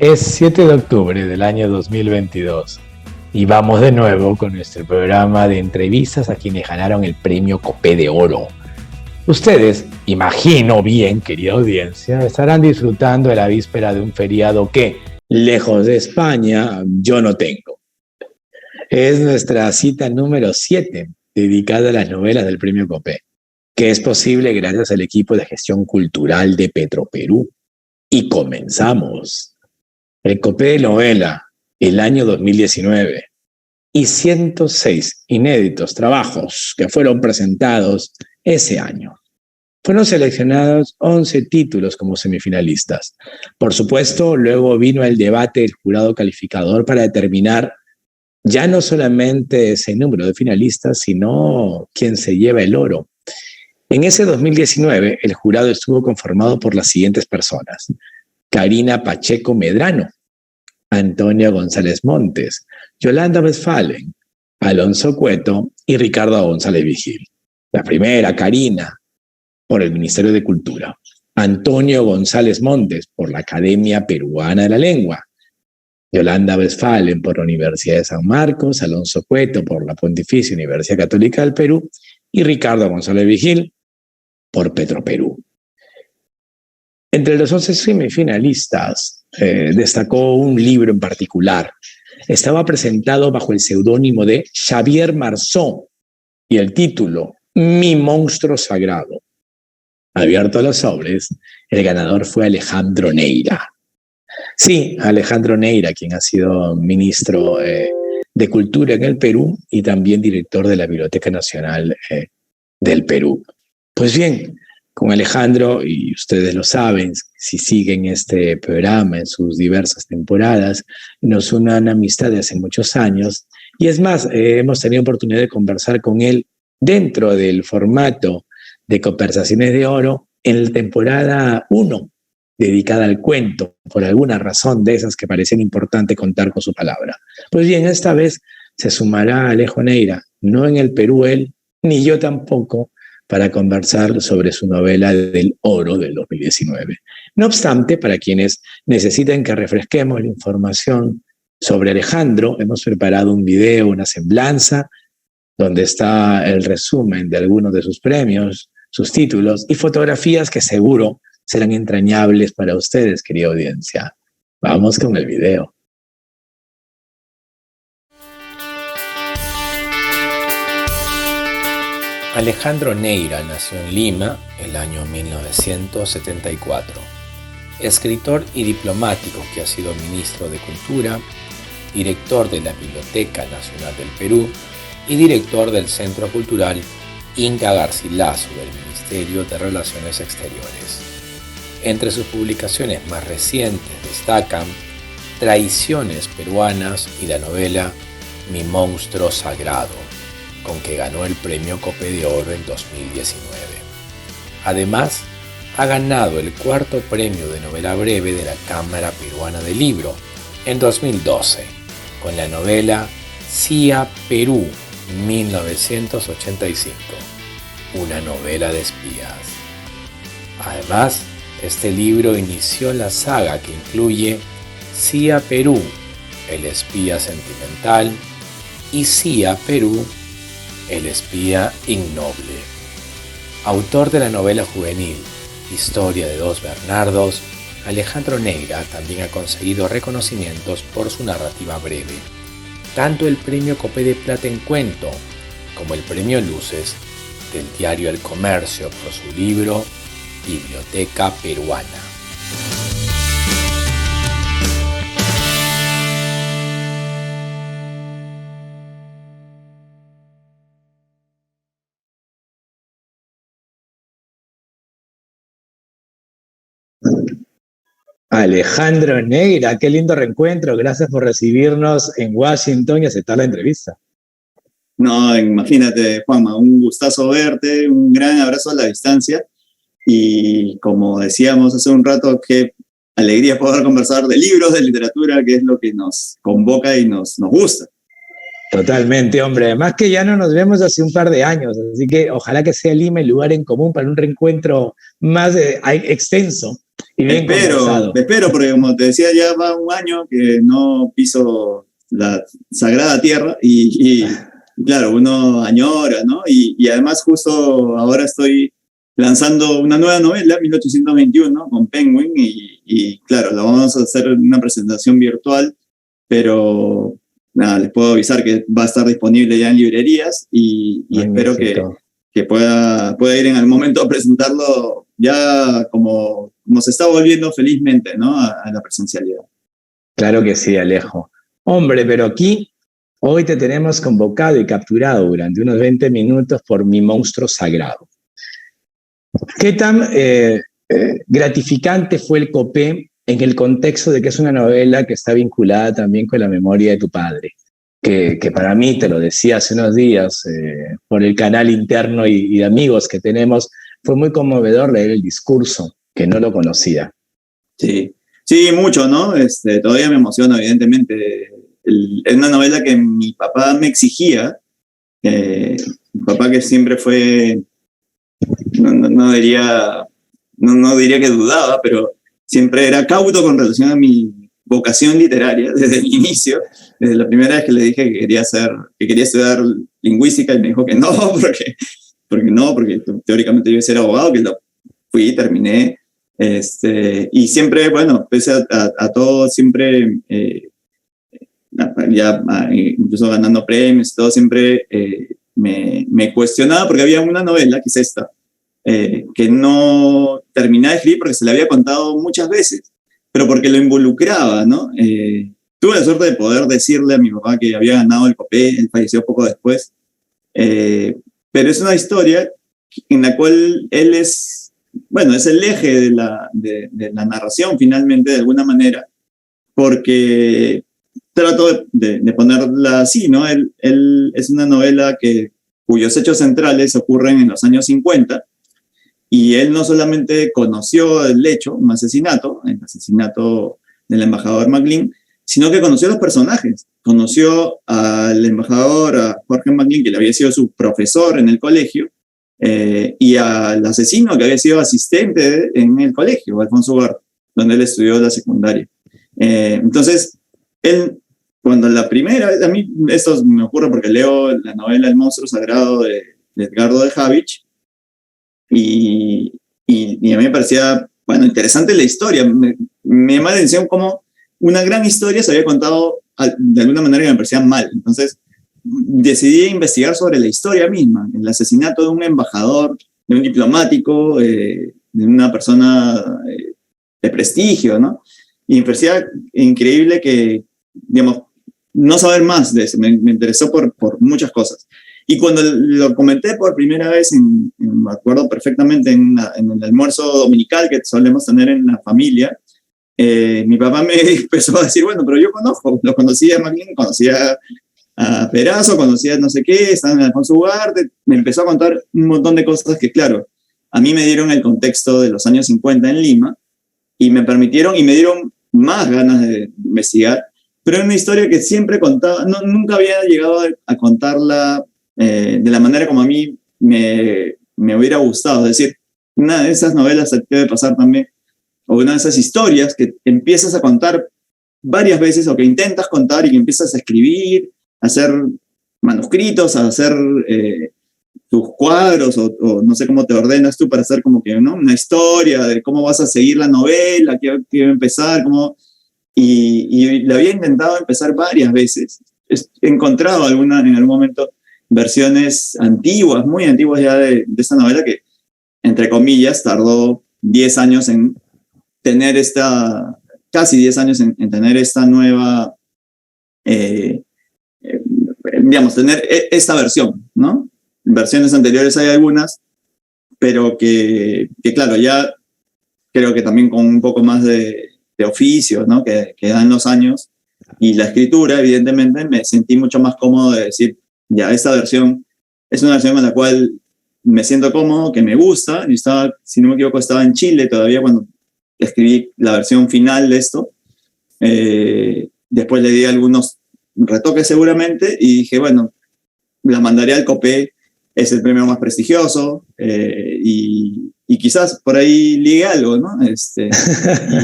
Es 7 de octubre del año 2022 y vamos de nuevo con nuestro programa de entrevistas a quienes ganaron el premio Copé de Oro. Ustedes, imagino bien, querida audiencia, estarán disfrutando de la víspera de un feriado que, lejos de España, yo no tengo. Es nuestra cita número 7, dedicada a las novelas del premio Copé, que es posible gracias al equipo de gestión cultural de Petroperú. Y comenzamos. El Copé de Novela, el año 2019, y 106 inéditos trabajos que fueron presentados ese año. Fueron seleccionados 11 títulos como semifinalistas. Por supuesto, luego vino el debate del jurado calificador para determinar ya no solamente ese número de finalistas, sino quién se lleva el oro. En ese 2019, el jurado estuvo conformado por las siguientes personas: Karina Pacheco Medrano, Antonio González Montes, Yolanda Westphalen, Alonso Cueto y Ricardo González Vigil. La primera, Karina, por el Ministerio de Cultura. Antonio González Montes, por la Academia Peruana de la Lengua. Yolanda Westphalen, por la Universidad de San Marcos. Alonso Cueto, por la Pontificia Universidad Católica del Perú. Y Ricardo González Vigil, por Petroperú. Entre los 11 semifinalistas destacó un libro en particular. Estaba presentado bajo el seudónimo de Xavier Marzó y el título Mi monstruo sagrado. Abierto los sobres, el ganador fue Alejandro Neira. Sí, Alejandro Neira, quien ha sido ministro de Cultura en el Perú y también director de la Biblioteca Nacional del Perú. Pues bien, con Alejandro, y ustedes lo saben, si siguen este programa en sus diversas temporadas, nos une una amistad de hace muchos años. Y es más, hemos tenido oportunidad de conversar con él dentro del formato de Conversaciones de Oro en la temporada 1, dedicada al cuento, por alguna razón de esas que parecían importante contar con su palabra. Pues bien, esta vez se sumará Alejo Neira, no en el Perú él, ni yo tampoco, para conversar sobre su novela del Oro del 2019. No obstante, para quienes necesiten que refresquemos la información sobre Alejandro, hemos preparado un video, una semblanza, donde está el resumen de algunos de sus premios, sus títulos y fotografías que seguro serán entrañables para ustedes, querida audiencia. Vamos con el video. Alejandro Neira nació en Lima el año 1974. Escritor y diplomático que ha sido ministro de Cultura, director de la Biblioteca Nacional del Perú y director del Centro Cultural Inca Garcilaso del Ministerio de Relaciones Exteriores. Entre sus publicaciones más recientes destacan Traiciones peruanas y la novela Mi monstruo sagrado, con que ganó el premio Copé de Oro en 2019. Además, ha ganado el 4º premio de novela breve de la Cámara Peruana del Libro en 2012, con la novela CIA Perú 1985, una novela de espías. Además, este libro inició la saga que incluye CIA Perú, el espía sentimental, y CIA Perú, el espía ignoble. Autor de la novela juvenil Historia de dos Bernardos, Alejandro Neira también ha conseguido reconocimientos por su narrativa breve, tanto el premio Copé de Plata en Cuento como el premio Luces del diario El Comercio por su libro Biblioteca Peruana. Alejandro Neira, qué lindo reencuentro. Gracias por recibirnos en Washington y aceptar la entrevista. No, imagínate, Juanma, un gustazo verte, un gran abrazo a la distancia. Y como decíamos hace un rato, qué alegría poder conversar de libros, de literatura, que es lo que nos convoca y nos gusta. Totalmente, hombre. Además que ya no nos vemos hace un par de años, así que ojalá que sea Lima el lugar en común para un reencuentro más extenso Y bien conversado. Espero, porque como te decía, ya va un año que no piso la sagrada tierra y claro, uno añora, ¿no? Y además justo ahora estoy lanzando una nueva novela, 1821, con Penguin, y claro, la vamos a hacer en una presentación virtual, pero nada, les puedo avisar que va a estar disponible ya en librerías y espero que pueda ir en algún momento a presentarlo ya como se está volviendo felizmente, ¿no? A la presencialidad. Claro que sí, Alejo. Hombre, pero aquí hoy te tenemos convocado y capturado durante unos 20 minutos por mi monstruo sagrado. ¿Qué tan gratificante fue el Copé en el contexto de que es una novela que está vinculada también con la memoria de tu padre? Que para mí, te lo decía hace unos días, por el canal interno y de amigos que tenemos, fue muy conmovedor leer el discurso, que no lo conocía. Sí, sí, mucho, ¿no? Todavía me emociona, evidentemente. Es una novela que mi papá me exigía. Mi papá, que siempre fue, no diría que dudaba, pero siempre era cauto con relación a mi vocación literaria desde el inicio. Desde la primera vez que le dije que quería estudiar lingüística, y me dijo que no, porque teóricamente yo iba a ser abogado, que lo fui y terminé. Y siempre, bueno, pese a todo, siempre, incluso ganando premios y todo, siempre me cuestionaba, porque había una novela, que es esta, que no terminé de escribir porque se la había contado muchas veces, pero porque lo involucraba, ¿no? Tuve la suerte de poder decirle a mi papá que había ganado el Copé. Él falleció poco después, pero es una historia en la cual él es el eje de la narración, finalmente, de alguna manera, porque trato de ponerla así, ¿no? Él es una novela cuyos hechos centrales ocurren en los años 50, y él no solamente conoció el hecho, el asesinato del embajador Maclean, sino que conoció a los personajes. Conoció al embajador, a Jorge Maclean, que le había sido su profesor en el colegio, y al asesino, que había sido asistente en el colegio, Alfonso Ugarte, donde él estudió la secundaria. Entonces, él, cuando la primera vez, a mí esto me ocurre porque leo la novela El monstruo sagrado de Edgardo de Javich, y a mí me parecía, interesante la historia. Me llamó la atención cómo una gran historia se había contado de alguna manera que me parecía mal. Entonces decidí investigar sobre la historia misma, el asesinato de un embajador, de un diplomático, de una persona de prestigio, ¿no? Y me parecía increíble que, digamos, no saber más de eso. Me interesó por muchas cosas. Y cuando lo comenté por primera vez, me acuerdo perfectamente, en el almuerzo dominical que solemos tener en la familia, mi papá me empezó a decir, bueno, pero yo lo conocía a Maclean, conocía a Perazo, conocía no sé qué, estaba en Alfonso Ugarte. Me empezó a contar un montón de cosas que, claro, a mí me dieron el contexto de los años 50 en Lima, y me dieron más ganas de investigar, pero es una historia que siempre contaba, nunca había llegado a contarla de la manera como a mí me hubiera gustado. Es decir, una de esas novelas que debe pasar también, o una de esas historias que empiezas a contar varias veces, o que intentas contar y que empiezas a escribir, a hacer manuscritos, a hacer tus cuadros, o no sé cómo te ordenas tú para hacer como que, ¿no?, una historia de cómo vas a seguir la novela, qué va a empezar, y la había intentado empezar varias veces. He encontrado en algún momento versiones antiguas, muy antiguas ya de esta novela, que, entre comillas, tardó 10 años en tener casi 10 años en tener esta nueva, digamos, tener esta versión, ¿no? Versiones anteriores hay algunas, pero que claro, ya creo que también con un poco más de oficio, ¿no?, que dan los años, y la escritura, evidentemente, me sentí mucho más cómodo de decir, ya, esta versión es una versión con la cual me siento cómodo, que me gusta. Yo estaba, si no me equivoco, estaba en Chile todavía cuando escribí la versión final de esto. Después le di algunos retoques seguramente, y dije, bueno, la mandaré al Copé, es el premio más prestigioso, y y quizás por ahí ligue algo, ¿no?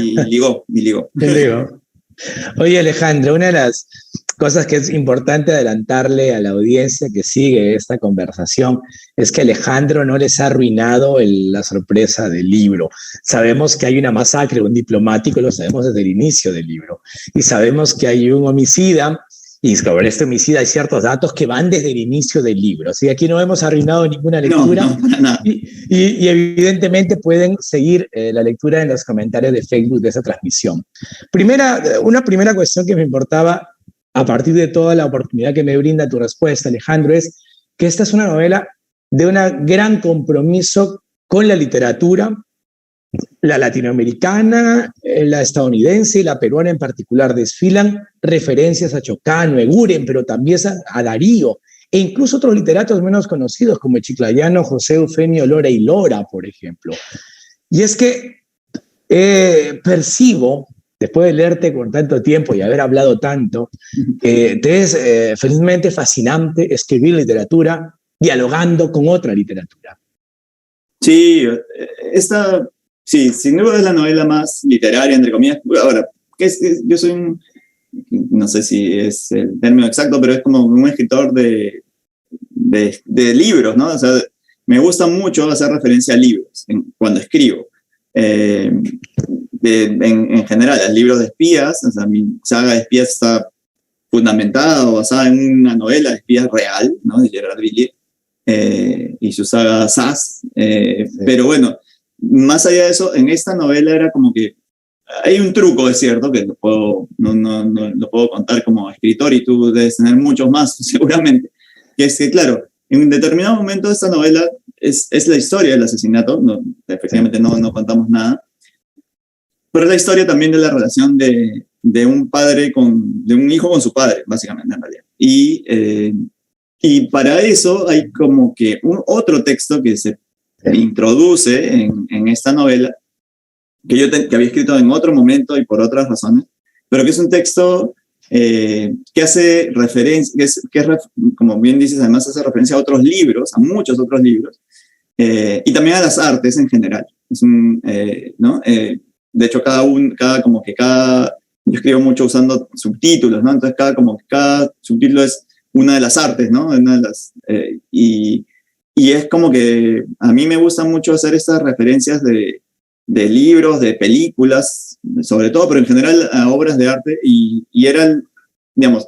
Y ligó. Digo. Oye, Alejandro, una de las cosas que es importante adelantarle a la audiencia que sigue esta conversación es que Alejandro no les ha arruinado la sorpresa del libro. Sabemos que hay una masacre, un diplomático, lo sabemos desde el inicio del libro, y sabemos que hay un homicida, y sobre este homicida hay ciertos datos que van desde el inicio del libro. Así que aquí no hemos arruinado ninguna lectura. No, para nada. Y evidentemente pueden seguir la lectura en los comentarios de Facebook de esa transmisión. Una primera cuestión que me importaba, a partir de toda la oportunidad que me brinda tu respuesta, Alejandro, es que esta es una novela de un gran compromiso con la literatura, la latinoamericana, la estadounidense y la peruana en particular. Desfilan referencias a Chocano, Eguren, pero también a Darío, e incluso otros literatos menos conocidos como el chiclayano José Eufemio Lora y Lora, por ejemplo. Y es que percibo, después de leerte por tanto tiempo y haber hablado tanto, te es felizmente fascinante escribir literatura dialogando con otra literatura. Sí, sí, sin duda es la novela más literaria, entre comillas. Ahora, yo soy no sé si es el término exacto, pero es como un escritor de libros, ¿no? O sea, me gusta mucho hacer referencia a libros cuando escribo. En general, a libros de espías, o sea, mi saga de espías está fundamentada o basada en una novela de espías real, ¿no? De Gerard Villiers, y su saga SAS. Sí. Pero bueno, más allá de eso, en esta novela era como que hay un truco, es cierto, que no lo puedo contar como escritor y tú debes tener muchos más, seguramente, que es que, claro, en un determinado momento esta novela es la historia del asesinato, efectivamente no contamos nada, pero es la historia también de la relación de un padre de un hijo con su padre, básicamente, en realidad. Y para eso hay como que otro texto que se introduce en esta novela, que había escrito en otro momento y por otras razones, pero que es un texto que hace referencia, como bien dices, además hace referencia a otros libros, a muchos otros libros, y también a las artes en general. ¿No? De hecho, yo escribo mucho usando subtítulos, ¿no? Entonces cada subtítulo es una de las artes, ¿no? Y es como que a mí me gusta mucho hacer estas referencias de libros, de películas, sobre todo, pero en general a obras de arte, y eran, digamos,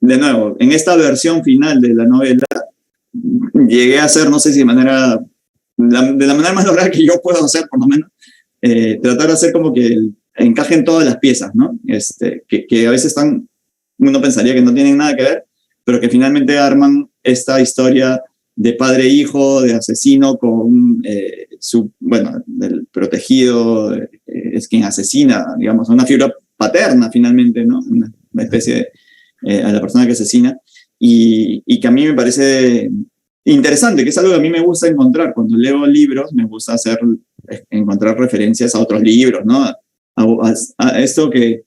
de nuevo, en esta versión final de la novela, llegué a hacer, no sé si de la manera más lograda que yo puedo hacer, por lo menos, tratar de hacer como que encajen todas las piezas, ¿no? Que a veces uno pensaría que no tienen nada que ver, pero que finalmente arman esta historia de padre e hijo, de asesino con el protegido, es quien asesina, digamos, una figura paterna finalmente, ¿no? Una especie a la persona que asesina, y que a mí me parece interesante, que es algo que a mí me gusta encontrar. Cuando leo libros, me gusta encontrar referencias a otros libros, ¿no? A esto que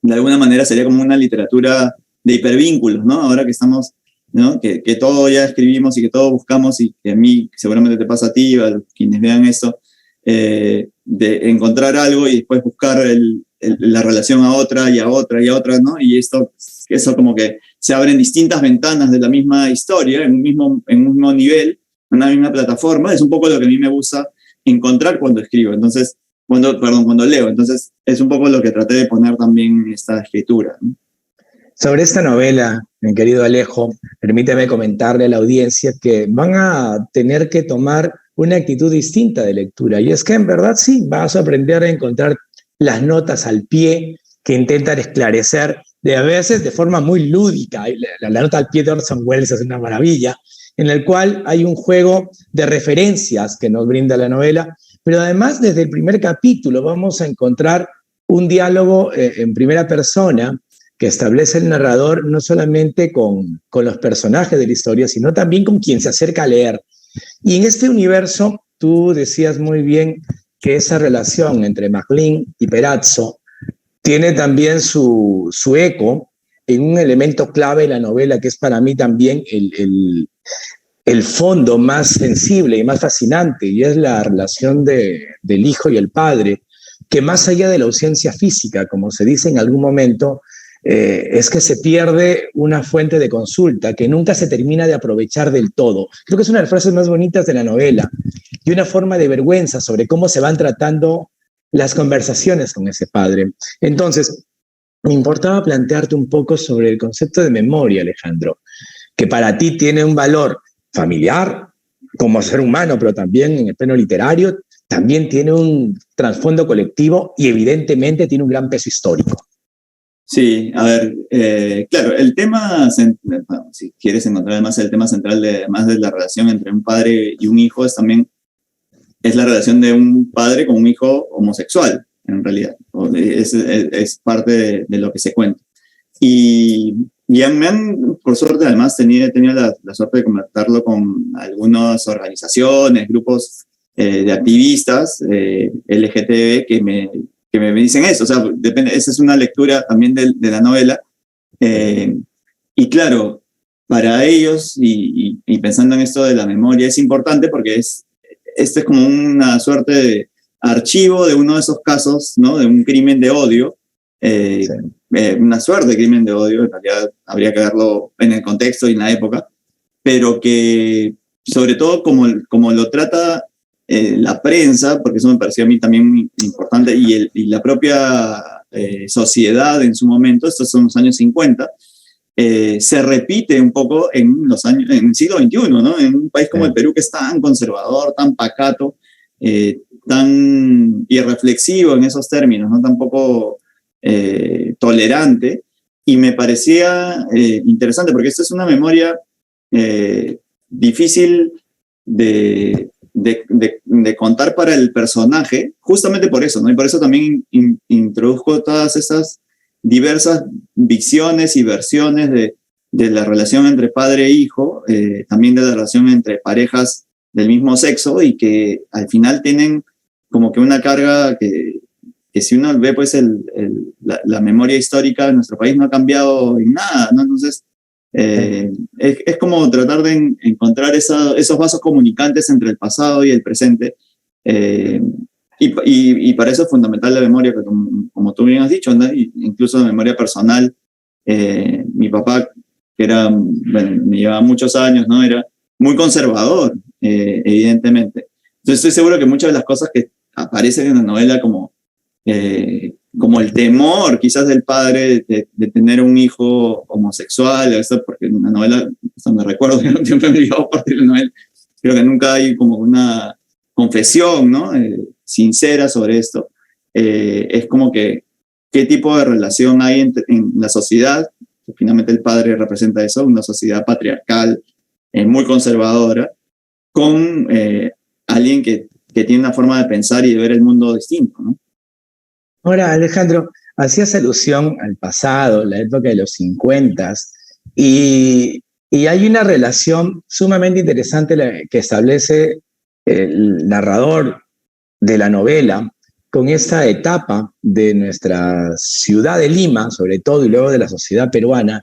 de alguna manera sería como una literatura de hipervínculos, ¿no? Ahora que estamos, ¿no? Que todo ya escribimos y que todo buscamos, y que a mí seguramente te pasa a ti, a quienes vean esto, de encontrar algo y después buscar la relación a otra y a otra y a otra, ¿no? Y eso como que se abren distintas ventanas de la misma historia en un mismo nivel, en una misma plataforma. Es un poco lo que a mí me gusta encontrar cuando escribo, cuando leo. Entonces es un poco lo que traté de poner también en esta escritura, ¿no? Sobre esta novela, mi querido Alejo, permíteme comentarle a la audiencia que van a tener que tomar una actitud distinta de lectura. Y es que en verdad sí, vas a aprender a encontrar las notas al pie que intentan esclarecer, a veces de forma muy lúdica. La nota al pie de Orson Welles es una maravilla, en el cual hay un juego de referencias que nos brinda la novela, pero además desde el primer capítulo vamos a encontrar un diálogo en primera persona que establece el narrador no solamente con los personajes de la historia, sino también con quien se acerca a leer. Y en este universo, tú decías muy bien que esa relación entre MacLean y Perazzo tiene también su eco en un elemento clave de la novela, que es para mí también el fondo más sensible y más fascinante, y es la relación del hijo y el padre, que más allá de la ausencia física, como se dice en algún momento, es que se pierde una fuente de consulta que nunca se termina de aprovechar del todo. Creo que es una de las frases más bonitas de la novela y una forma de vergüenza sobre cómo se van tratando las conversaciones con ese padre. Entonces, me importaba plantearte un poco sobre el concepto de memoria, Alejandro, que para ti tiene un valor familiar como ser humano, pero también en el plano literario, también tiene un trasfondo colectivo y evidentemente tiene un gran peso histórico. Sí, a ver, claro, el tema, bueno, si quieres encontrar además el tema central, además de la relación entre un padre y un hijo, es la relación de un padre con un hijo homosexual, en realidad. Es parte de lo que se cuenta. Y por suerte, además, he tenido la suerte de contactarlo con algunas organizaciones, grupos de activistas LGTB que me dicen eso. O sea, depende, esa es una lectura también de la novela. Y claro, para ellos, y pensando en esto de la memoria, es importante porque este es como una suerte de archivo de uno de esos casos, ¿no? De un crimen de odio. Sí. Una suerte de crimen de odio, en realidad habría que verlo en el contexto y en la época, pero que sobre todo como lo trata la prensa, porque eso me pareció a mí también importante, y la propia sociedad en su momento, estos son los años 50, se repite un poco en el siglo XXI, ¿no? En un país como el Perú, que es tan conservador, tan pacato, tan irreflexivo en esos términos, ¿no? Tan poco tolerante, y me parecía interesante, porque esta es una memoria difícil de contar para el personaje, justamente por eso, ¿no? Y por eso también introduzco todas esas diversas visiones y versiones de la relación entre padre e hijo, también de la relación entre parejas del mismo sexo, y que al final tienen como que una carga que si uno ve pues la memoria histórica de nuestro país no ha cambiado en nada, ¿no? Entonces es como tratar de encontrar esos vasos comunicantes entre el pasado y el presente, y para eso es fundamental la memoria, que como tú bien has dicho, ¿no? Incluso la memoria personal. Mi papá, que me llevaba muchos años, ¿no? Era muy conservador, evidentemente. Entonces estoy seguro que muchas de las cosas que aparecen en la novela, como el temor quizás del padre de tener un hijo homosexual, eso, porque en la novela, me recuerdo que siempre me olvidado por la novela, creo que nunca hay como una confesión, ¿no? Sincera sobre esto. Es como que qué tipo de relación hay en la sociedad, que finalmente el padre representa eso, una sociedad patriarcal, muy conservadora, con alguien que tiene una forma de pensar y de ver el mundo distinto, ¿no? Ahora, Alejandro, hacías alusión al pasado, la época de los 50, y hay una relación sumamente interesante que establece el narrador de la novela con esta etapa de nuestra ciudad de Lima, sobre todo, y luego de la sociedad peruana.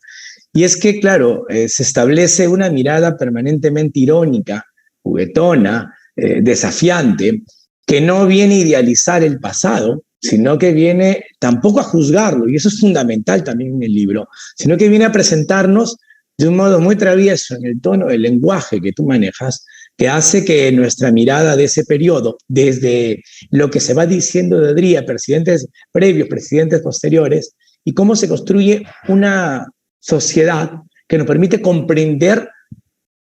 Y es que, claro, se establece una mirada permanentemente irónica, juguetona, desafiante, que no viene a idealizar el pasado, sino que viene tampoco a juzgarlo, y eso es fundamental también en el libro, sino que viene a presentarnos de un modo muy travieso, en el tono del lenguaje que tú manejas, que hace que nuestra mirada de ese periodo, desde lo que se va diciendo de Dría, presidentes previos, presidentes posteriores, y cómo se construye una sociedad que nos permite comprender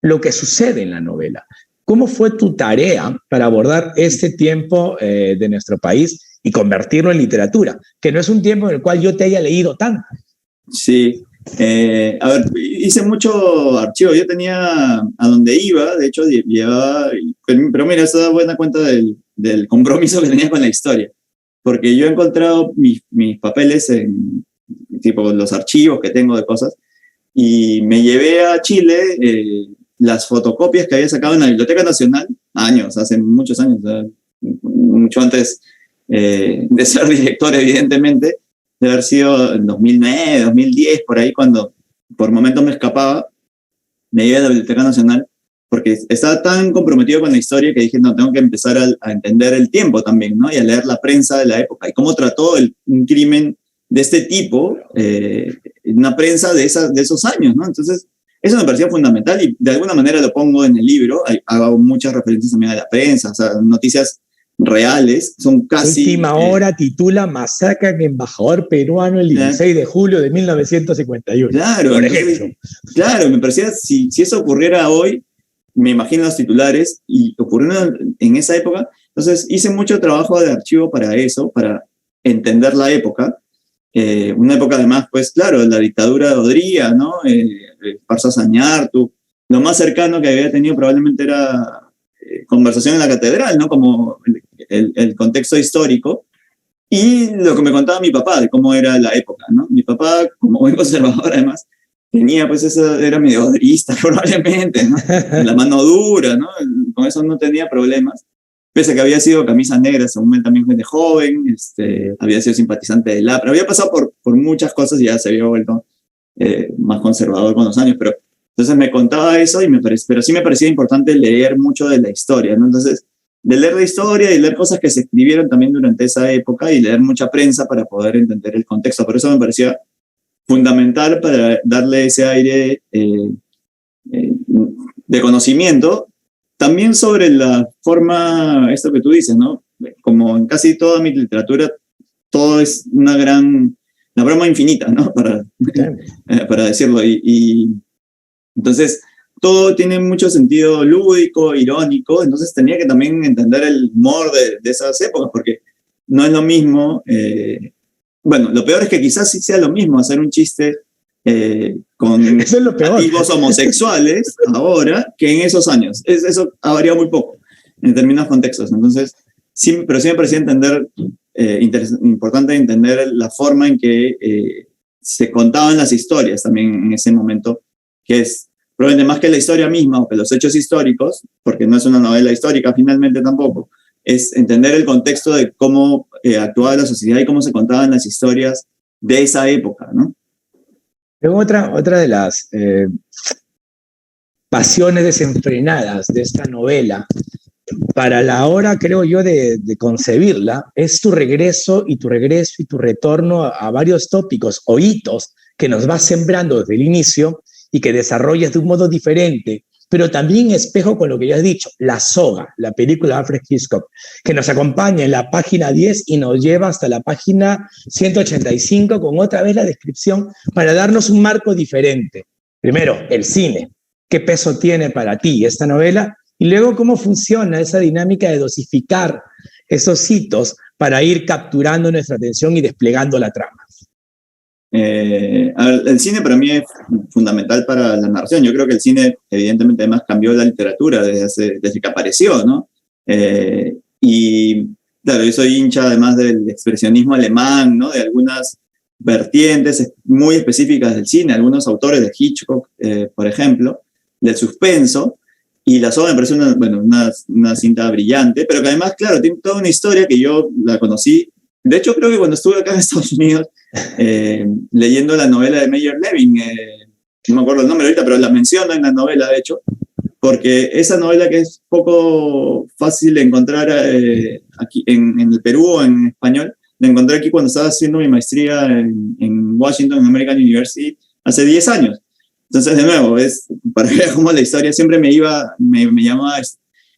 lo que sucede en la novela. ¿Cómo fue tu tarea para abordar este tiempo de nuestro país y convertirlo en literatura? Que no es un tiempo en el cual yo te haya leído tanto. Sí. A ver, hice mucho archivo. Yo tenía a donde iba, de hecho, llevaba. Pero mira, eso da buena cuenta del compromiso que tenía con la historia. Porque yo he encontrado mis papeles en tipo los archivos que tengo de cosas, y me llevé a Chile las fotocopias que había sacado en la Biblioteca Nacional, hace muchos años, mucho antes de ser director, evidentemente, de haber sido en 2009, 2010, por ahí, cuando por momentos me escapaba, me iba a la Biblioteca Nacional, porque estaba tan comprometido con la historia que dije, no, tengo que empezar a entender el tiempo también, ¿no? Y a leer la prensa de la época y cómo trató un crimen de este tipo, una prensa de esos años, ¿no? Entonces, eso me parecía fundamental y de alguna manera lo pongo en el libro. Hago muchas referencias también a la prensa, o sea, noticias reales, son casi... Última Hora titula Masacre al embajador peruano el 16 de julio de 1951. Claro, por entonces, ejemplo. Claro, me parecía, si eso ocurriera hoy, me imagino los titulares, y ocurrió en esa época, entonces hice mucho trabajo de archivo para eso, para entender la época. Una época además, pues claro, la dictadura de Odría, ¿no? Farsa Sañartu, lo más cercano que había tenido probablemente era conversación en la catedral, ¿no? Como el contexto histórico, y lo que me contaba mi papá de cómo era la época, ¿no? Mi papá, como buen conservador además, tenía pues eso, era medio odrista probablemente, ¿no? La mano dura, ¿no? Con eso no tenía problemas. Pese a que había sido camisa negra, según él también fue de joven, había sido simpatizante del APRA, había pasado por muchas cosas y ya se había vuelto más conservador con los años, pero entonces me contaba eso y pero sí me parecía importante leer mucho de la historia, ¿no? Entonces, de leer la historia y leer cosas que se escribieron también durante esa época y leer mucha prensa para poder entender el contexto. Por eso me parecía fundamental para darle ese aire de conocimiento. También sobre la forma, esto que tú dices, ¿no? Como en casi toda mi literatura, todo es una broma infinita, ¿no? Para decirlo. Y entonces, todo tiene mucho sentido lúdico, irónico, entonces tenía que también entender el humor de esas épocas, porque no es lo mismo, bueno, lo peor es que quizás sí sea lo mismo hacer un chiste con eso es lo peor. activos homosexuales ahora que en esos años. Eso ha variado muy poco en determinados contextos. Entonces, sí, pero sí me parecía importante entender la forma en que se contaban las historias también en ese momento, que es probablemente más que la historia misma o que los hechos históricos, porque no es una novela histórica finalmente tampoco, es entender el contexto de cómo actuaba la sociedad y cómo se contaban las historias de esa época, ¿no? Luego otra de las pasiones desenfrenadas de esta novela, para la hora, creo yo, de concebirla, es tu regreso y tu retorno a varios tópicos o hitos que nos vas sembrando desde el inicio y que desarrollas de un modo diferente, pero también espejo con lo que ya has dicho, La Soga, la película de Alfred Hitchcock, que nos acompaña en la página 10 y nos lleva hasta la página 185 con otra vez la descripción para darnos un marco diferente. Primero, el cine. ¿Qué peso tiene para ti esta novela? Y luego, ¿cómo funciona esa dinámica de dosificar esos hitos para ir capturando nuestra atención y desplegando la trama? El cine para mí es fundamental para la narración. Yo creo que el cine, evidentemente, además cambió la literatura desde que apareció, ¿no? Y claro, yo soy hincha además del expresionismo alemán, ¿no? De algunas vertientes muy específicas del cine, algunos autores de Hitchcock, por ejemplo, del suspenso. Y La Soga me parece una cinta brillante, pero que además, claro, tiene toda una historia que yo la conocí. De hecho, creo que cuando estuve acá en Estados Unidos, leyendo la novela de Meyer Levin, no me acuerdo el nombre ahorita, pero la menciono en la novela, de hecho, porque esa novela que es poco fácil de encontrar aquí en el Perú o en español, la encontré aquí cuando estaba haciendo mi maestría en Washington American University hace 10 años. Entonces, de nuevo, es para ver cómo la historia siempre me llamaba.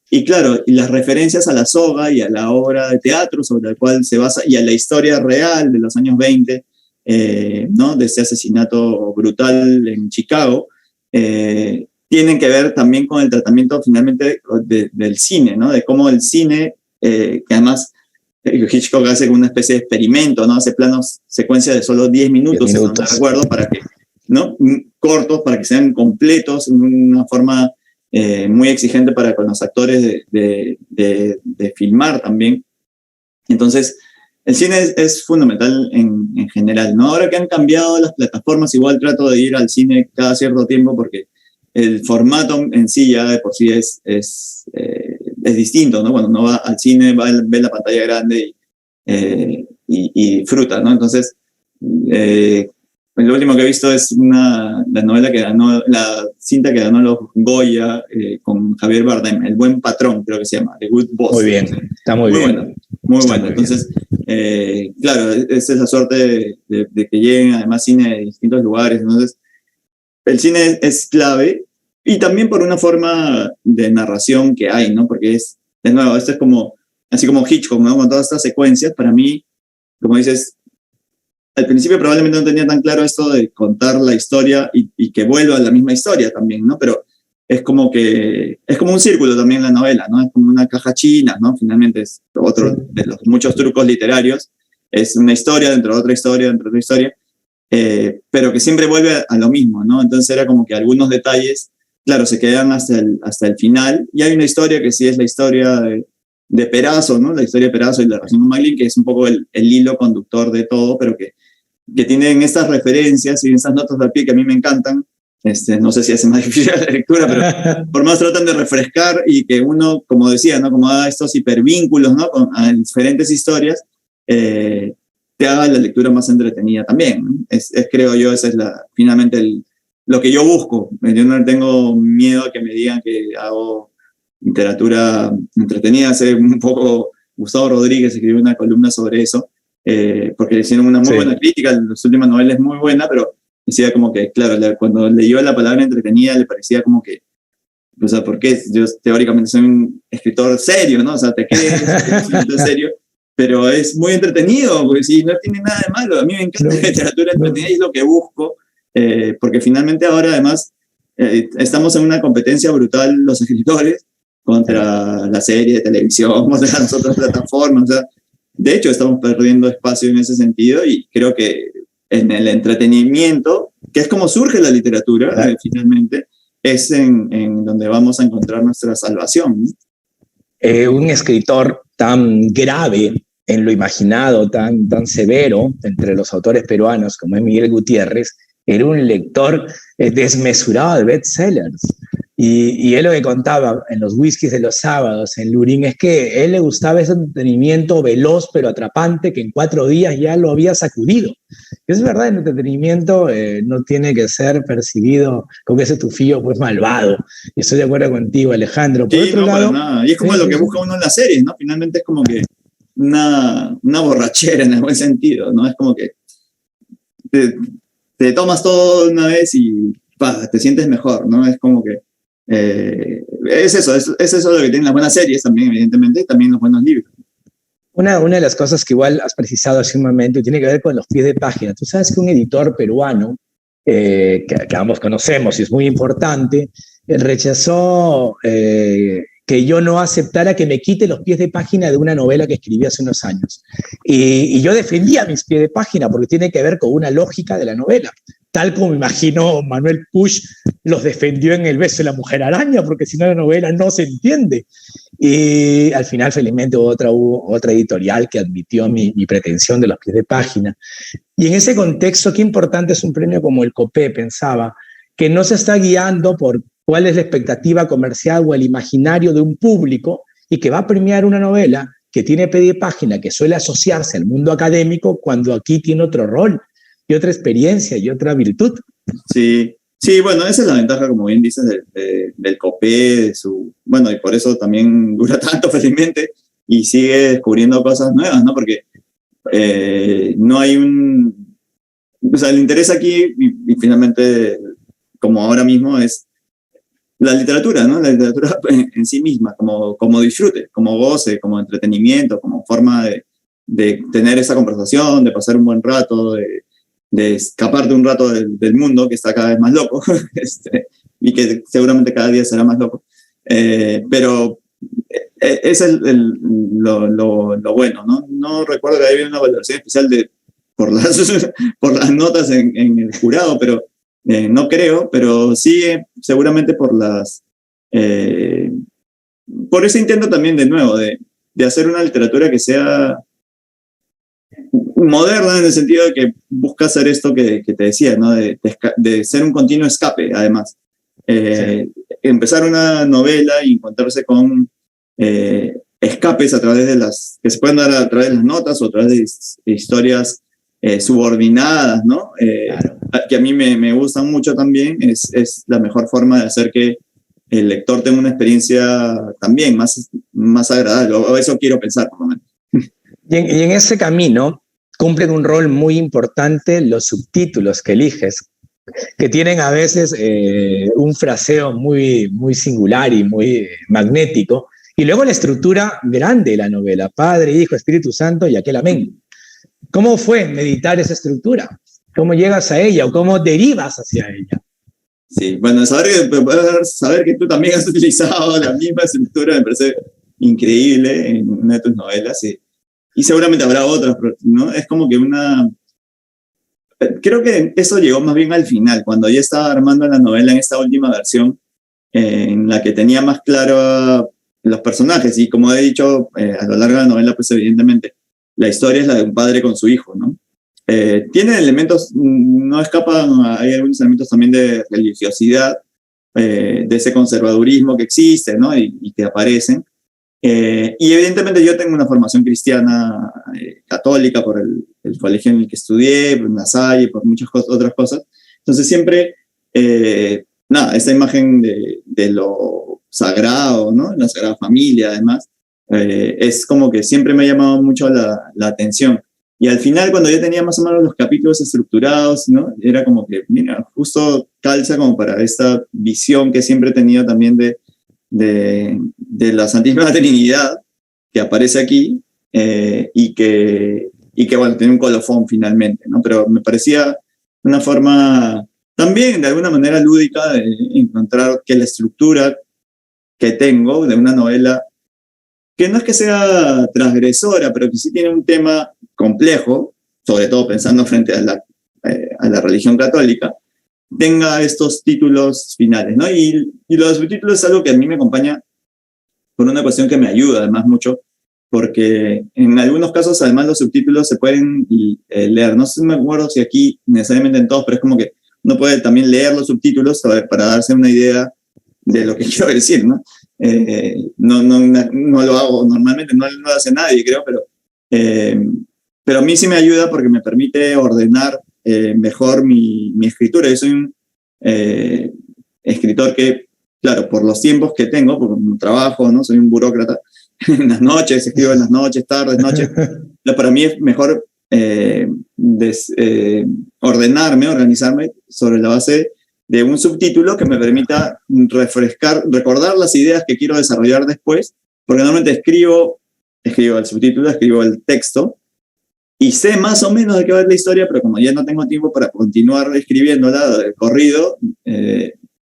Y claro, y las referencias a La Soga y a la obra de teatro sobre la cual se basa, y a la historia real de los años 20, ¿no? De ese asesinato brutal en Chicago, tienen que ver también con el tratamiento finalmente del cine, ¿no? De cómo el cine, que además Hitchcock hace una especie de experimento, ¿no? Hace planos, secuencia de solo 10 minutos, si no me recuerdo, para que, ¿no? Cortos, para que sean completos, en una forma muy exigente con los actores de filmar también. Entonces, el cine es fundamental en general, ¿no? Ahora que han cambiado las plataformas, igual trato de ir al cine cada cierto tiempo porque el formato en sí ya de por sí es distinto, ¿no? Cuando uno va al cine, ve la pantalla grande y disfruta, ¿no? Entonces, lo último que he visto es la novela que ganó, la cinta que ganó los Goya con Javier Bardem, El Buen Patrón, creo que se llama, The Good Boss. Muy bien, está muy bien. Bueno, muy bueno. Entonces, claro, esa es la suerte de que lleguen además cine de distintos lugares. Entonces, el cine es clave y también por una forma de narración que hay, ¿no? Porque es, de nuevo, esto es como, así como Hitchcock, ¿no? Con todas estas secuencias, para mí, como dices, al principio probablemente no tenía tan claro esto de contar la historia y que vuelva a la misma historia también, ¿no? Pero es como un círculo también la novela, ¿no? Es como una caja china, ¿no? Finalmente es otro de los muchos trucos literarios. Es una historia dentro de otra historia, dentro de otra historia, pero que siempre vuelve a lo mismo, ¿no? Entonces era como que algunos detalles, claro, se quedan hasta el final, y hay una historia que sí es la historia de Perazo, ¿no? La historia de Perazo y la relación con Maglin, que es un poco el hilo conductor de todo, pero que tienen estas referencias y esas notas al pie que a mí me encantan. No sé si hace más difícil la lectura, pero por más tratan de refrescar y que uno, como decía, ¿no? Como da estos hipervínculos, ¿no? A diferentes historias, te haga la lectura más entretenida también, ¿no? Creo yo, esa es finalmente lo que yo busco. Yo no tengo miedo a que me digan que hago literatura entretenida. Hace un poco Gustavo Rodríguez escribió una columna sobre eso, porque le hicieron una muy buena crítica. Las últimas novelas es muy buena, pero decía como que, claro, cuando leyó la palabra entretenida le parecía como que, o sea, porque yo teóricamente soy un escritor serio, ¿no? O sea, te crees que serio, pero es muy entretenido, porque sí, no tiene nada de malo. A mí me encanta la literatura entretenida y es lo que busco, porque finalmente ahora además estamos en una competencia brutal los escritores contra la serie de televisión, contra las otras plataformas. O sea, de hecho, estamos perdiendo espacio en ese sentido, y creo que en el entretenimiento, que es como surge la literatura, finalmente, es en donde vamos a encontrar nuestra salvación, ¿no? Un escritor tan grave en lo imaginado, tan severo entre los autores peruanos como es Miguel Gutiérrez, era un lector desmesurado de bestsellers. Y él lo que contaba en los whiskies de los sábados en Lurín es que a él le gustaba ese entretenimiento veloz pero atrapante que en 4 días ya lo había sacudido. Y es verdad, el entretenimiento no tiene que ser percibido con ese tufillo pues malvado. Y estoy de acuerdo contigo, Alejandro. Por otro lado, para nada. Y es como lo que busca uno en las series, ¿no? Finalmente es como que una borrachera en el buen sentido, ¿no? Es como que te tomas todo una vez y te sientes mejor, ¿no? Es como que es eso lo que tienen las buenas series también, evidentemente, y también los buenos libros. Una de las cosas que igual has precisado hace un momento tiene que ver con los pies de página. Tú sabes que un editor peruano, que ambos conocemos y es muy importante, rechazó que yo no aceptara que me quite los pies de página de una novela que escribí hace unos años. Y yo defendía mis pies de página porque tiene que ver con una lógica de la novela, tal como me imagino Manuel Puig los defendió en El beso de la mujer araña, porque si no la novela no se entiende. Y al final, felizmente, hubo otra editorial que admitió mi pretensión de los pies de página. Y en ese contexto, qué importante es un premio como el COPE, pensaba, que no se está guiando por cuál es la expectativa comercial o el imaginario de un público, y que va a premiar una novela que tiene pie de página, que suele asociarse al mundo académico, cuando aquí tiene otro rol y otra experiencia y otra virtud. Sí, bueno, esa es la ventaja, como bien dices, del COPE, bueno, y por eso también dura tanto, felizmente, y sigue descubriendo cosas nuevas, ¿no? Porque no hay o sea, el interés aquí, y finalmente, como ahora mismo, es la literatura, ¿no? La literatura en sí misma, como disfrute, como goce, como entretenimiento, como forma de tener esa conversación, de pasar un buen rato, de escaparte un rato del mundo que está cada vez más loco, y que seguramente cada día será más loco. Pero ese es lo bueno, ¿no? No recuerdo que haya una valoración especial por las notas en el jurado, pero no creo, pero sí seguramente por ese intento también, de nuevo, de hacer una literatura que sea moderna, en el sentido de que busca hacer esto que te decía, ¿no? De ser un continuo escape, además. Empezar una novela y encontrarse con escapes a través que se pueden dar a través de las notas o a través de historias subordinadas, ¿no? Claro. Que a mí me gustan mucho también, es la mejor forma de hacer que el lector tenga una experiencia también más agradable, o eso quiero pensar, por lo menos. Y en ese camino cumplen un rol muy importante los subtítulos que eliges, que tienen a veces un fraseo muy singular y muy magnético, y luego la estructura grande de la novela, Padre, Hijo, Espíritu Santo y aquel amén. ¿Cómo fue meditar esa estructura? ¿Cómo llegas a ella o cómo derivas hacia ella? Sí, bueno, saber que tú también has utilizado la misma estructura me parece increíble en una de tus novelas, y seguramente habrá otras, ¿no? Es como que creo que eso llegó más bien al final, cuando ya estaba armando la novela en esta última versión, en la que tenía más claro los personajes, y como he dicho, a lo largo de la novela, pues evidentemente, la historia es la de un padre con su hijo, ¿no? Tiene elementos, no escapan, hay algunos elementos también de religiosidad, de ese conservadurismo que existe, ¿no? Y que aparecen. Y evidentemente yo tengo una formación cristiana católica por el colegio en el que estudié, por La Salle, por muchas otras cosas. Entonces siempre, nada, esa imagen de lo sagrado, ¿no? La Sagrada Familia, además, es como que siempre me ha llamado mucho la atención. Y al final, cuando ya tenía más o menos los capítulos estructurados, ¿no? Era como que, mira, justo calza como para esta visión que siempre he tenido también de la Santísima Trinidad, que aparece aquí, y que, bueno, tiene un colofón finalmente, ¿no? Pero me parecía una forma también, de alguna manera lúdica, de encontrar que la estructura que tengo de una novela, que no es que sea transgresora, pero que sí tiene un tema complejo, sobre todo pensando frente a la religión católica, tenga estos títulos finales, ¿no? Y los subtítulos es algo que a mí me acompaña por una cuestión que me ayuda además mucho, porque en algunos casos además los subtítulos se pueden leer. No sé si me acuerdo si aquí necesariamente en todos, pero es como que uno puede también leer los subtítulos para darse una idea de lo que quiero decir, ¿no? No lo hago normalmente, no lo hace nadie, creo, pero a mí sí me ayuda porque me permite ordenar mejor mi escritura. Yo soy un escritor que, claro, por los tiempos que tengo, por mi trabajo, ¿no? Soy un burócrata, en las noches, escribo en las noches, tardes, noches. Para mí es mejor ordenarme, organizarme sobre la base de un subtítulo que me permita recordar las ideas que quiero desarrollar después, porque normalmente escribo el subtítulo, escribo el texto, y sé más o menos de qué va la historia, pero como ya no tengo tiempo para continuar escribiéndola de corrido,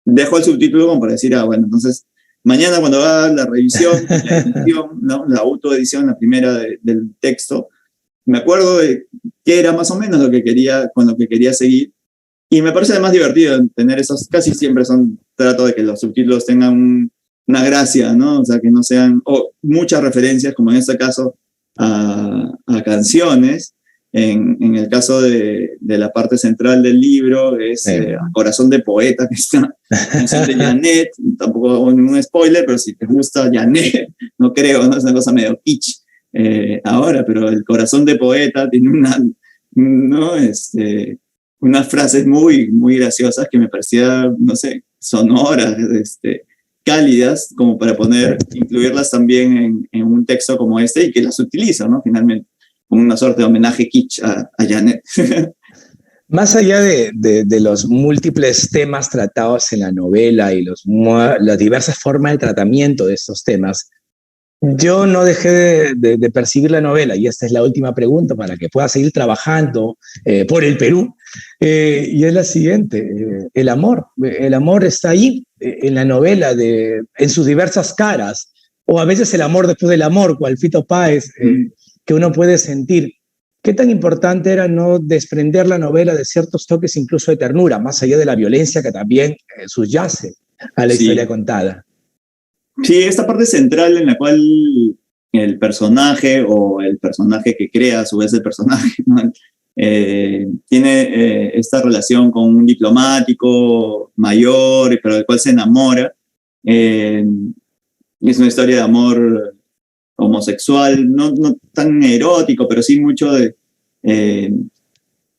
dejo el subtítulo como para decir, bueno, entonces mañana cuando haga la revisión, la edición, ¿no? La autoedición, la primera del texto, me acuerdo de qué era más o menos con lo que quería seguir. Y me parece además divertido tener esos, casi siempre trato de que los subtítulos tengan una gracia, ¿no? O sea, que no sean, muchas referencias, como en este caso, a canciones. En el caso de la parte central del libro es Corazón de Poeta, que es una canción de Janet, tampoco hago ningún spoiler, pero si te gusta Janet, no creo, ¿no? Es una cosa medio kitsch ahora, pero el Corazón de Poeta tiene unas frases muy, muy graciosas que me parecían, no sé, sonoras, cálidas, como para incluirlas también en un texto como este, y que las utilizo, ¿no? Finalmente, como una suerte de homenaje kitsch a Janet. Más allá de los múltiples temas tratados en la novela y las diversas formas de tratamiento de estos temas, yo no dejé de percibir la novela, y esta es la última pregunta para que pueda seguir trabajando por el Perú, y es la siguiente: el amor está ahí, en la novela, en sus diversas caras, o a veces el amor después del amor, cual Fito Páez, que uno puede sentir. ¿Qué tan importante era no desprender la novela de ciertos toques incluso de ternura, más allá de la violencia que también subyace a la historia contada? Sí, esta parte central en la cual el personaje o el personaje que crea a su vez el personaje, ¿no? Tiene esta relación con un diplomático mayor, pero del cual se enamora. Es una historia de amor homosexual, no tan erótico, pero sí mucho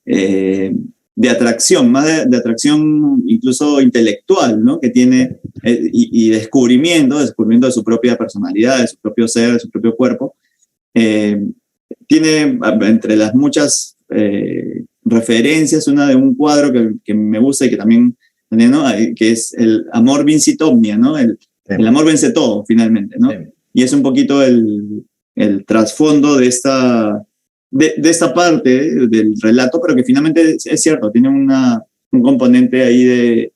de atracción, más de atracción incluso intelectual, ¿no? Que tiene, y descubrimiento de su propia personalidad, de su propio ser, de su propio cuerpo. Tiene entre las muchas referencias una de un cuadro que me gusta y que también, ¿no? Que es el amor vincit omnia, ¿no? El amor vence todo, finalmente, ¿no? Sí. Y es un poquito el trasfondo de esta parte del relato, pero que finalmente es cierto, tiene un componente ahí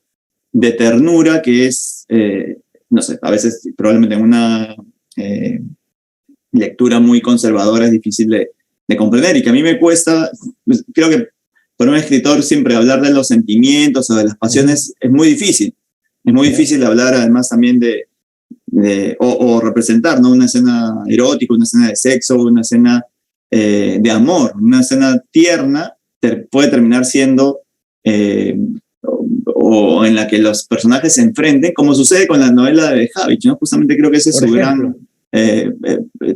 de ternura que es, no sé, a veces probablemente en una lectura muy conservadora es difícil de comprender, y que a mí me cuesta, pues, creo que para un escritor siempre hablar de los sentimientos o de las pasiones es muy difícil. Es muy difícil hablar además también o representar, ¿no? Una escena erótica, una escena de sexo, una escena de amor, una escena tierna puede terminar siendo o en la que los personajes se enfrenten, como sucede con la novela de Havich, ¿no? Justamente creo que ese es su gran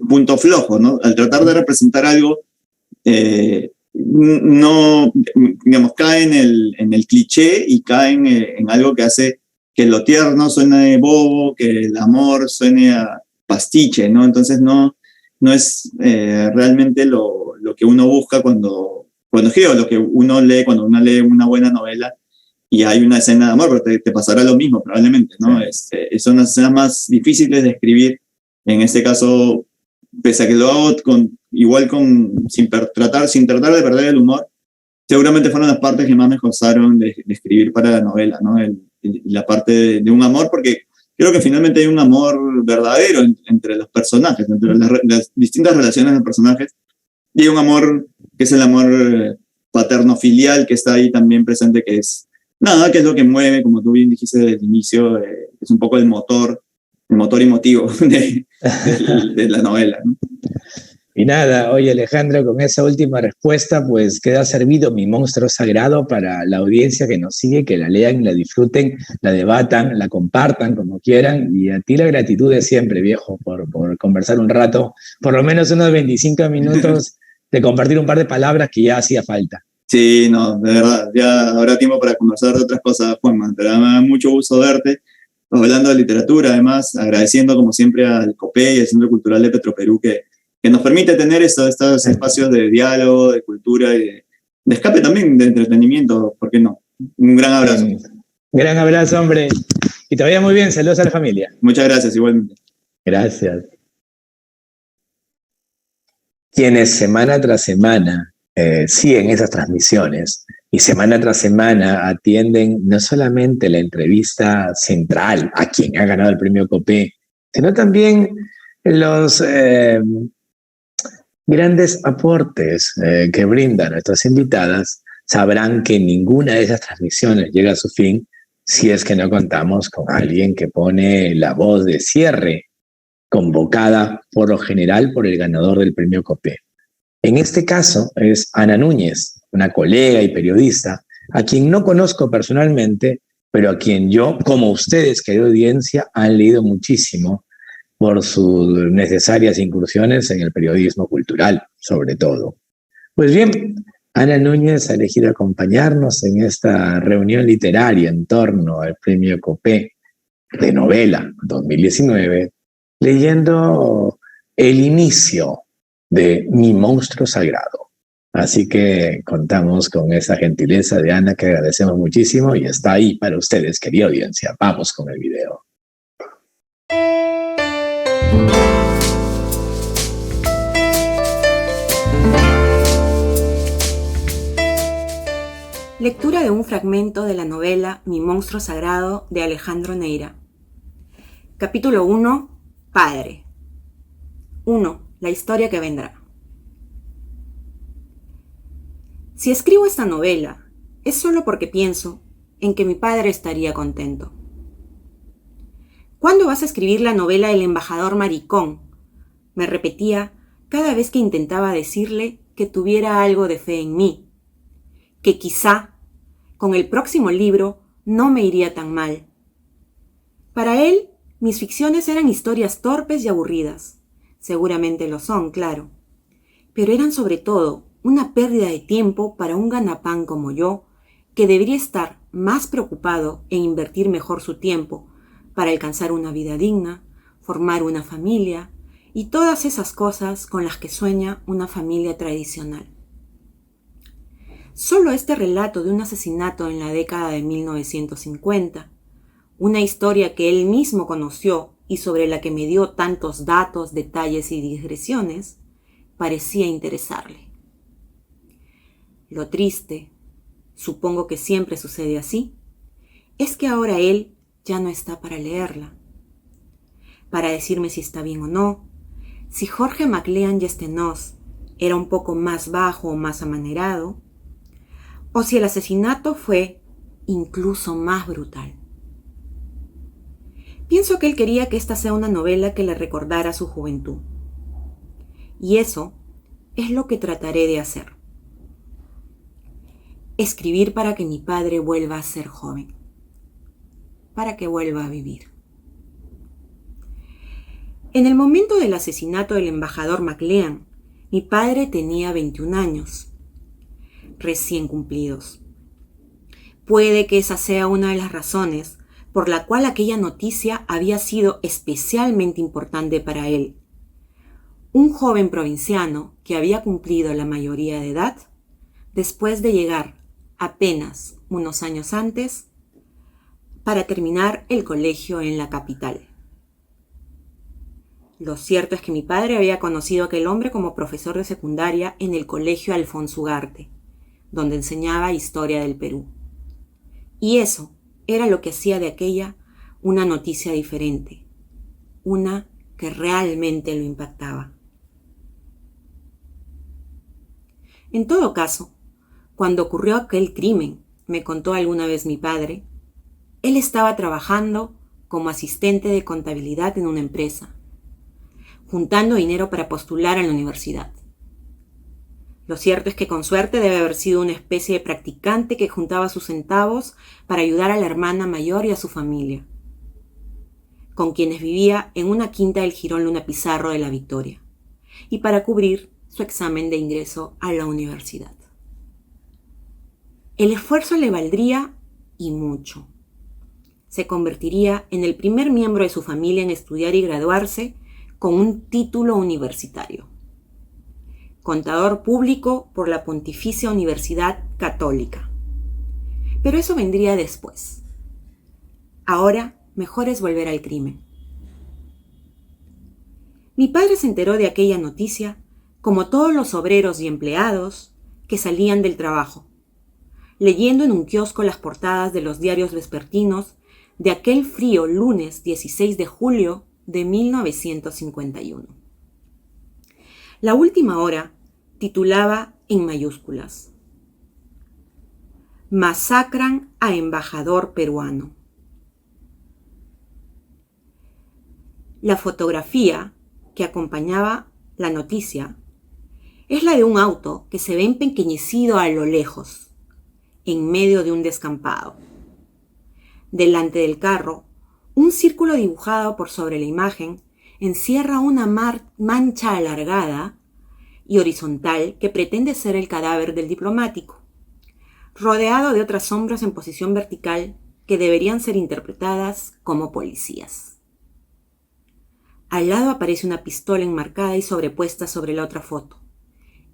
punto flojo, ¿no? Al tratar de representar algo, no, digamos, cae en el cliché y cae en algo que hace que lo tierno suene bobo, que el amor suene a pastiche, ¿no? Entonces no es realmente lo que uno busca cuando escribe, lo que uno lee cuando uno lee una buena novela y hay una escena de amor, pero te pasará lo mismo probablemente, ¿no? Sí. Son las escenas más difíciles de escribir. En este caso, pese a que lo hago sin tratar de perder el humor, seguramente fueron las partes que más me costaron de escribir para la novela, ¿no? La parte de un amor, porque creo que finalmente hay un amor verdadero entre los personajes, entre las distintas relaciones de personajes, y hay un amor que es el amor paterno-filial que está ahí también presente, que es lo que mueve, como tú bien dijiste desde el inicio, es un poco el motor emotivo de la novela, ¿no? Y nada, oye Alejandro, con esa última respuesta pues queda servido mi monstruo sagrado para la audiencia que nos sigue, que la lean, la disfruten, la debatan, la compartan como quieran, y a ti la gratitud de siempre, viejo, por conversar un rato, por lo menos unos 25 minutos de compartir un par de palabras que ya hacía falta. Sí, no, de verdad, ya habrá tiempo para conversar de otras cosas, Juanma, pero me da mucho gusto verte, hablando de literatura, además, agradeciendo como siempre al COPE y al Centro Cultural de Petroperú que nos permite tener estos espacios de diálogo, de cultura y de escape también, de entretenimiento, ¿por qué no? Un gran abrazo. Gran abrazo, hombre. Y te vaya muy bien, saludos a la familia. Muchas gracias, igualmente. Gracias. Quienes semana tras semana siguen esas transmisiones y semana tras semana atienden no solamente la entrevista central a quien ha ganado el premio COPE, sino también los grandes aportes que brindan nuestras invitadas, sabrán que ninguna de esas transmisiones llega a su fin si es que no contamos con alguien que pone la voz de cierre, convocada por lo general por el ganador del premio COPE. En este caso es Ana Núñez, una colega y periodista, a quien no conozco personalmente, pero a quien yo, como ustedes, querida audiencia, han leído muchísimo por sus necesarias incursiones en el periodismo cultural, sobre todo. Pues bien, Ana Núñez ha elegido acompañarnos en esta reunión literaria en torno al premio COPE de novela 2019, leyendo el inicio de Mi monstruo sagrado. Así que contamos con esa gentileza de Ana, que agradecemos muchísimo, y está ahí para ustedes, querida audiencia. Vamos con el video. Lectura de un fragmento de la novela Mi monstruo sagrado de Alejandro Neira. Capítulo 1. Padre. 1. La historia que vendrá. Si escribo esta novela, es solo porque pienso en que mi padre estaría contento. ¿Cuándo vas a escribir la novela El embajador maricón?, me repetía cada vez que intentaba decirle que tuviera algo de fe en mí, que quizá con el próximo libro no me iría tan mal. Para él, mis ficciones eran historias torpes y aburridas. Seguramente lo son, claro. Pero eran sobre todo una pérdida de tiempo para un ganapán como yo, que debería estar más preocupado en invertir mejor su tiempo para alcanzar una vida digna, formar una familia y todas esas cosas con las que sueña una familia tradicional. Solo este relato de un asesinato en la década de 1950, una historia que él mismo conoció y sobre la que me dio tantos datos, detalles y digresiones, parecía interesarle. Lo triste, supongo que siempre sucede así, es que ahora él ya no está para leerla, para decirme si está bien o no, si Jorge MacLean Yestenos era un poco más bajo o más amanerado, o si el asesinato fue incluso más brutal. Pienso que él quería que esta sea una novela que le recordara su juventud. Y eso es lo que trataré de hacer. Escribir para que mi padre vuelva a ser joven, para que vuelva a vivir. En el momento del asesinato del embajador MacLean, mi padre tenía 21 años, recién cumplidos. Puede que esa sea una de las razones por la cual aquella noticia había sido especialmente importante para él. Un joven provinciano que había cumplido la mayoría de edad, después de llegar apenas unos años antes para terminar el colegio en la capital. Lo cierto es que mi padre había conocido a aquel hombre como profesor de secundaria en el colegio Alfonso Ugarte, donde enseñaba historia del Perú. Y eso era lo que hacía de aquella una noticia diferente, una que realmente lo impactaba. En todo caso, cuando ocurrió aquel crimen, me contó alguna vez mi padre, él estaba trabajando como asistente de contabilidad en una empresa, juntando dinero para postular a la universidad. Lo cierto es que con suerte debe haber sido una especie de practicante que juntaba sus centavos para ayudar a la hermana mayor y a su familia, con quienes vivía en una quinta del Jirón Luna Pizarro de La Victoria, y para cubrir su examen de ingreso a la universidad. El esfuerzo le valdría y mucho. Se convertiría en el primer miembro de su familia en estudiar y graduarse con un título universitario. Contador público por la Pontificia Universidad Católica. Pero eso vendría después. Ahora, mejor es volver al crimen. Mi padre se enteró de aquella noticia como todos los obreros y empleados que salían del trabajo, leyendo en un kiosco las portadas de los diarios vespertinos de aquel frío lunes 16 de julio de 1951. La última hora titulaba en mayúsculas: Masacran a embajador peruano. La fotografía que acompañaba la noticia es la de un auto que se ve empequeñecido a lo lejos, en medio de un descampado. Delante del carro, un círculo dibujado por sobre la imagen encierra una mancha alargada y horizontal que pretende ser el cadáver del diplomático, rodeado de otras sombras en posición vertical que deberían ser interpretadas como policías. Al lado aparece una pistola enmarcada y sobrepuesta sobre la otra foto.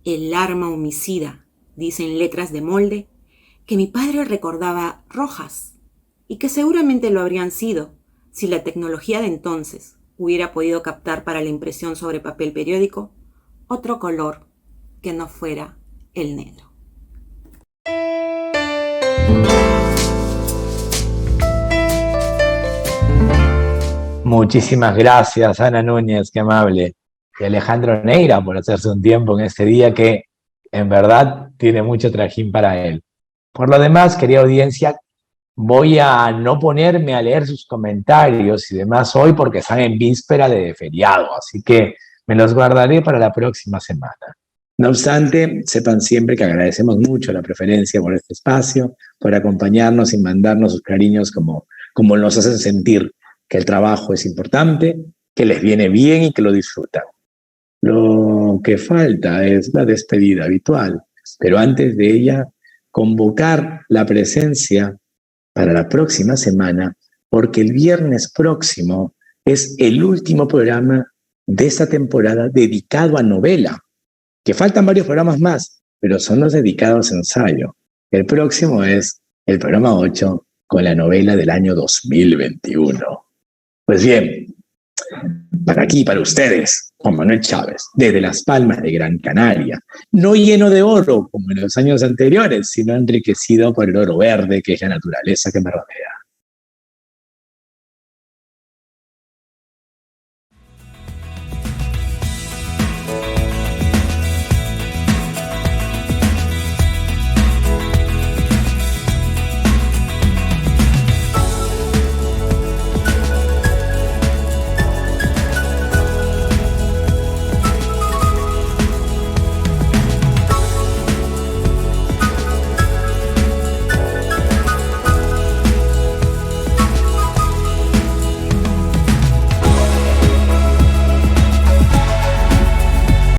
El arma homicida, dice en letras de molde, que mi padre recordaba rojas y que seguramente lo habrían sido si la tecnología de entonces hubiera podido captar para la impresión sobre papel periódico otro color que no fuera el negro. Muchísimas gracias, Ana Núñez, qué amable, y Alejandro Neira por hacerse un tiempo en este día que en verdad tiene mucho trajín para él. Por lo demás, querida audiencia, voy a no ponerme a leer sus comentarios y demás hoy porque están en víspera de feriado, así que me los guardaré para la próxima semana. No obstante, sepan siempre que agradecemos mucho la preferencia por este espacio, por acompañarnos y mandarnos sus cariños como nos hacen sentir que el trabajo es importante, que les viene bien y que lo disfrutan. Lo que falta es la despedida habitual, pero antes de ella, convocar la presencia para la próxima semana, porque el viernes próximo es el último programa de esta temporada dedicado a novela, que faltan varios programas más, pero son los dedicados a ensayo. El próximo es el programa 8 con la novela del año 2021. Pues bien, para aquí, para ustedes, Juan Manuel Chávez, desde Las Palmas de Gran Canaria, no lleno de oro como en los años anteriores, sino enriquecido por el oro verde que es la naturaleza que me rodea.